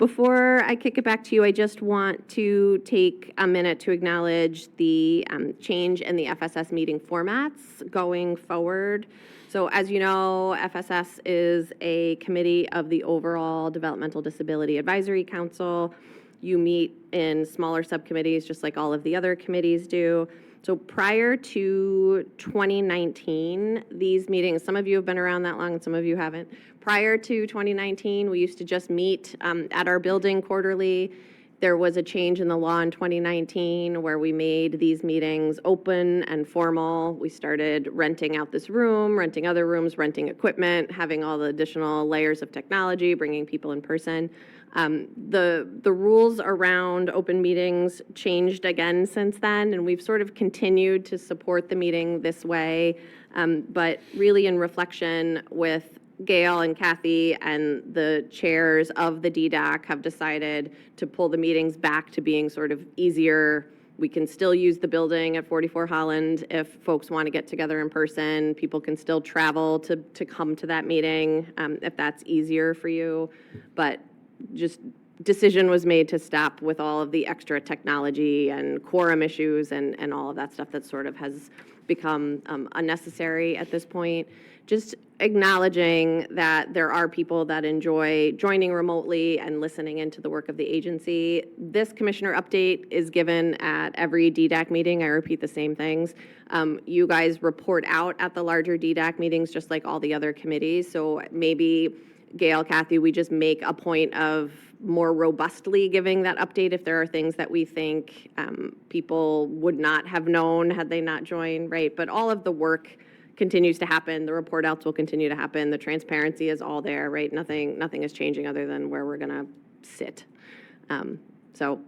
Before I kick it back to you, I just want to take a minute to acknowledge the change in the FSS meeting formats going forward. So as you know, FSS is a committee of the overall Developmental Disability Advisory Council. You meet in smaller subcommittees, just like all of the other committees do. So prior to 2019, these meetings, some of you have been around that long and some of you haven't. Prior to 2019, we used to just meet at our building quarterly. There was a change in the law in 2019 where we made these meetings open and formal. We started renting out this room, renting other rooms, renting equipment, having all the additional layers of technology, bringing people in person. The rules around open meetings changed again since then, and we've sort of continued to support the meeting this way. But really in reflection with Gail and Kathy and the chairs of the DDAC have decided to pull the meetings back to being sort of easier. We can still use the building at 44 Holland if folks want to get together in person. People can still travel to come to that meeting if that's easier for you. But just decision was made to stop with all of the extra technology and quorum issues and all of that stuff that sort of has become unnecessary at this point. Just acknowledging that there are people that enjoy joining remotely and listening into the work of the agency. This commissioner update is given at every DDAC meeting. I repeat the same things. You guys report out at the larger DDAC meetings just like all the other committees. So maybe Gail, Kathy, we just make a point of more robustly giving that update if there are things that we think people would not have known had they not joined, right? But all of the work continues to happen. The report outs will continue to happen. The transparency is all there, right? Nothing is changing other than where we're going to sit. So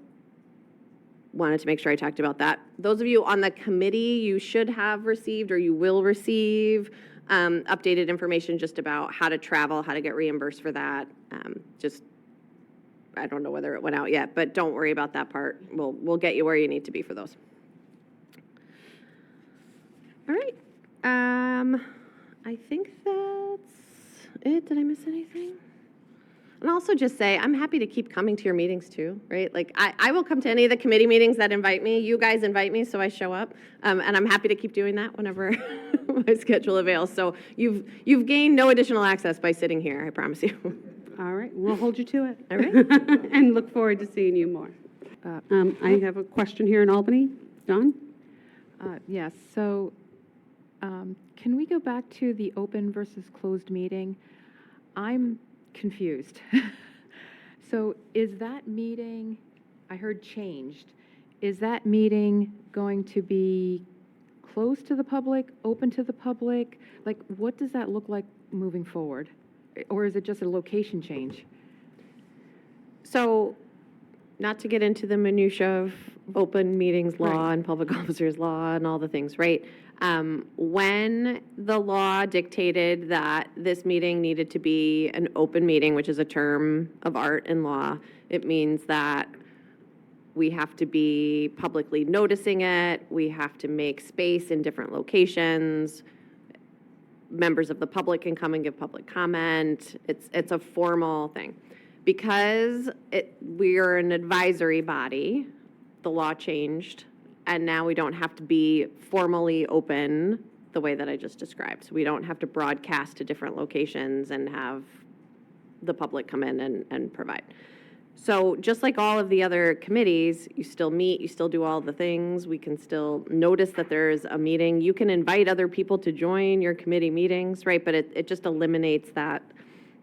wanted to make sure I talked about that. Those of you on the committee, you should have received or you will receive updated information just about how to travel, how to get reimbursed for that. I don't know whether it went out yet, but don't worry about that part. We'll get you where you need to be for those. All right. I think that's it. Did I miss anything? And also just say, I'm happy to keep coming to your meetings too, right? Like I will come to any of the committee meetings that invite me. You guys invite me, so I show up. And I'm happy to keep doing that whenever my schedule avails. So you've gained no additional access by sitting here, I promise you. All right, we'll hold you to it. All right. And look forward to seeing you more. I have a question here in Albany. Don? Yes, so can we go back to the open versus closed meeting? I'm confused. So is that meeting, I heard changed, is that meeting going to be closed to the public, open to the public? Like, what does that look like moving forward? Or is it just a location change? So not to get into the minutia of open meetings law and public officers law and all the things, right? When the law dictated that this meeting needed to be an open meeting, which is a term of art in law, it means that we have to be publicly noticing it, we have to make space in different locations, members of the public can come and give public comment, it's a formal thing. Because we're an advisory body, the law changed, and now we don't have to be formally open the way that I just described. So we don't have to broadcast to different locations and have the public come in and provide. So just like all of the other committees, you still meet, you still do all the things. We can still notice that there's a meeting. You can invite other people to join your committee meetings, right? But it just eliminates that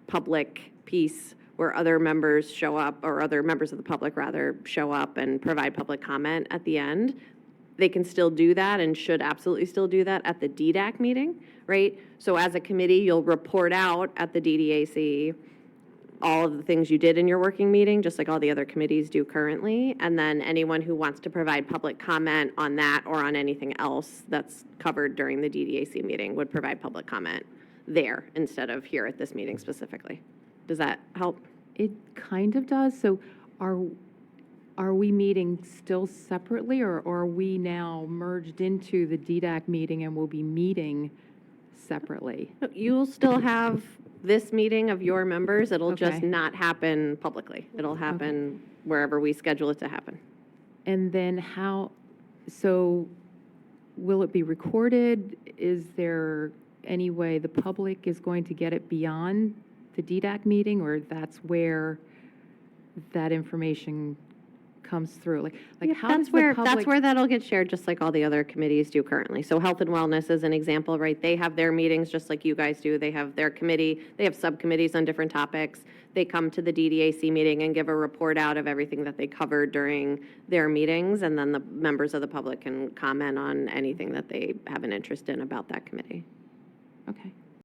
public piece where other members show up, or other members of the public rather, show up and provide public comment at the end. They can still do that and should absolutely still do that at the DDAC meeting, right? So as a committee, you'll report out at the DDAC all of the things you did in your working meeting, just like all the other committees do currently. And then anyone who wants to provide public comment on that or on anything else that's covered during the DDAC meeting would provide public comment there instead of here at this meeting specifically. Does that help? It kind of does. So are we meeting still separately, or are we now merged into the DDAC meeting and we'll be meeting separately? You'll still have this meeting of your members. It'll just Okay. not happen publicly. It'll happen wherever we schedule it to happen. And then so will it be recorded? Is there any way the public is going to get it beyond the DDAC meeting, or that's where that information comes through? Like how does the public? That's where that'll get shared, just like all the other committees do currently. So Health and Wellness is an example, right? They have their meetings just like you guys do. They have their committee. They have subcommittees on different topics. They come to the DDAC meeting and give a report out of everything that they covered during their meetings, and then the members of the public can comment on anything that they have an interest in about that committee. Okay.